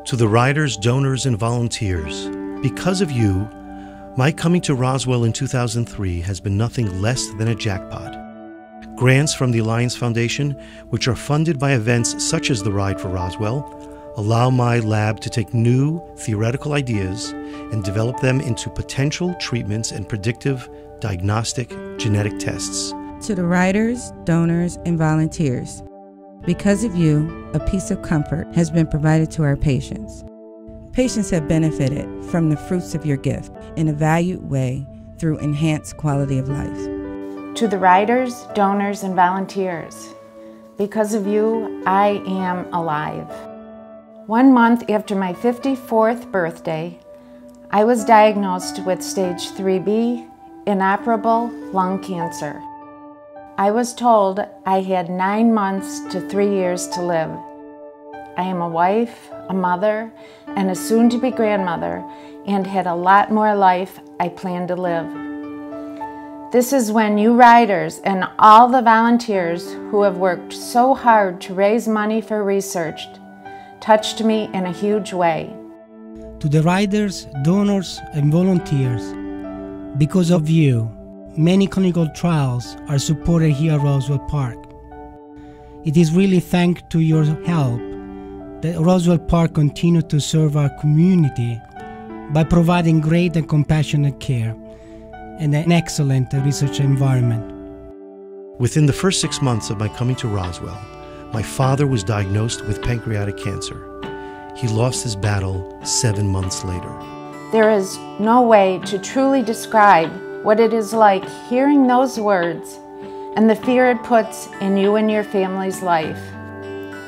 To the riders, donors, and volunteers, because of you, my coming to Roswell in 2003 has been nothing less than a jackpot. Grants from the Alliance Foundation, which are funded by events such as the Ride for Roswell, allow my lab to take new theoretical ideas and develop them into potential treatments and predictive diagnostic genetic tests. To the riders, donors, and volunteers, because of you, a piece of comfort has been provided to our patients. Patients have benefited from the fruits of your gift in a valued way through enhanced quality of life. To the riders, donors, and volunteers, because of you, I am alive. 1 month after my 54th birthday, I was diagnosed with stage 3B, inoperable lung cancer. I was told I had 9 months to 3 years to live. I am a wife, a mother, and a soon-to-be grandmother, and had a lot more life I planned to live. This is when you riders and all the volunteers who have worked so hard to raise money for research touched me in a huge way. To the riders, donors, and volunteers, because of you, many clinical trials are supported here at Roswell Park. It is really thanks to your help that Roswell Park continues to serve our community by providing great and compassionate care and an excellent research environment. Within the first 6 months of my coming to Roswell, my father was diagnosed with pancreatic cancer. He lost his battle 7 months later. There is no way to truly describe what it is like hearing those words and the fear it puts in you and your family's life.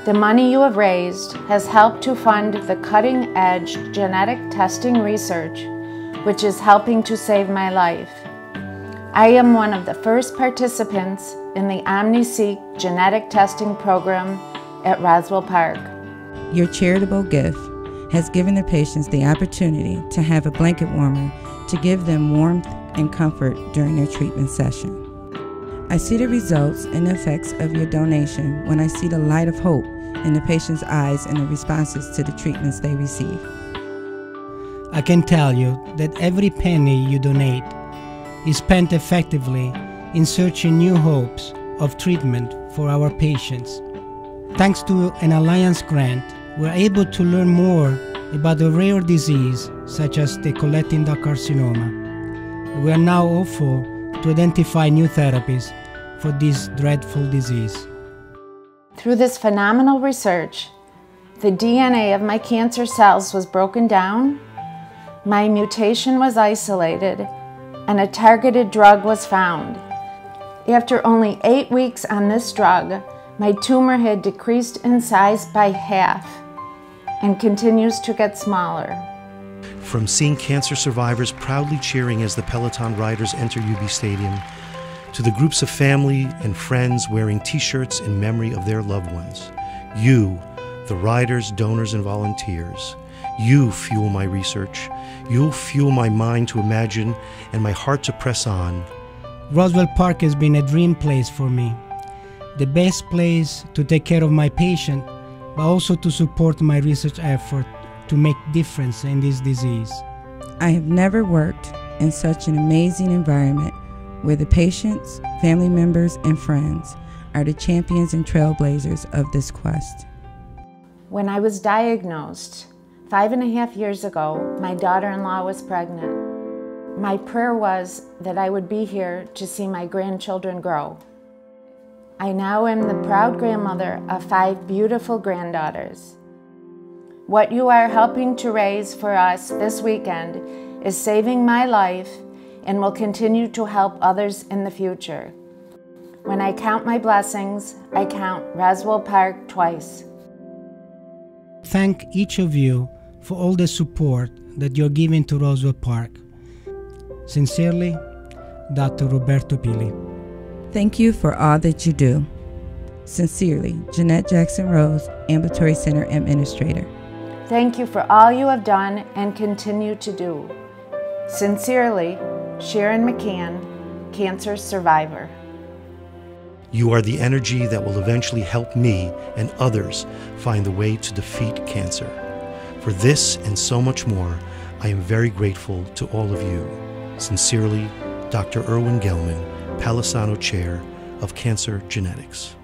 The money you have raised has helped to fund the cutting-edge genetic testing research, which is helping to save my life. I am one of the first participants in the OmniSeq genetic testing program at Roswell Park. Your charitable gift has given the patients the opportunity to have a blanket warmer to give them warmth and comfort during their treatment session. I see the results and effects of your donation when I see the light of hope in the patient's eyes and the responses to the treatments they receive. I can tell you that every penny you donate is spent effectively in searching new hopes of treatment for our patients. Thanks to an Alliance grant, we're able to learn more about a rare disease such as the colorectal carcinoma. We are now hopeful to identify new therapies for this dreadful disease. Through this phenomenal research, the DNA of my cancer cells was broken down, my mutation was isolated, and a targeted drug was found. After only 8 weeks on this drug, my tumor had decreased in size by half and continues to get smaller. From seeing cancer survivors proudly cheering as the Peloton riders enter UB Stadium, to the groups of family and friends wearing t-shirts in memory of their loved ones, you, the riders, donors, and volunteers, you fuel my research. You'll fuel my mind to imagine and my heart to press on. Roswell Park has been a dream place for me. The best place to take care of my patient, but also to support my research effort to make difference in this disease. I have never worked in such an amazing environment where the patients, family members, and friends are the champions and trailblazers of this quest. When I was diagnosed 5.5 years ago, my daughter-in-law was pregnant. My prayer was that I would be here to see my grandchildren grow. I now am the proud grandmother of 5 beautiful granddaughters. What you are helping to raise for us this weekend is saving my life and will continue to help others in the future. When I count my blessings, I count Roswell Park twice. Thank each of you for all the support that you're giving to Roswell Park. Sincerely, Dr. Roberto Pili. Thank you for all that you do. Sincerely, Jeanette Jackson Rose, Ambulatory Center Administrator. Thank you for all you have done and continue to do. Sincerely, Sharon McCann, cancer survivor. You are the energy that will eventually help me and others find the way to defeat cancer. For this and so much more, I am very grateful to all of you. Sincerely, Dr. Irwin Gelman, Palisano Chair of Cancer Genetics.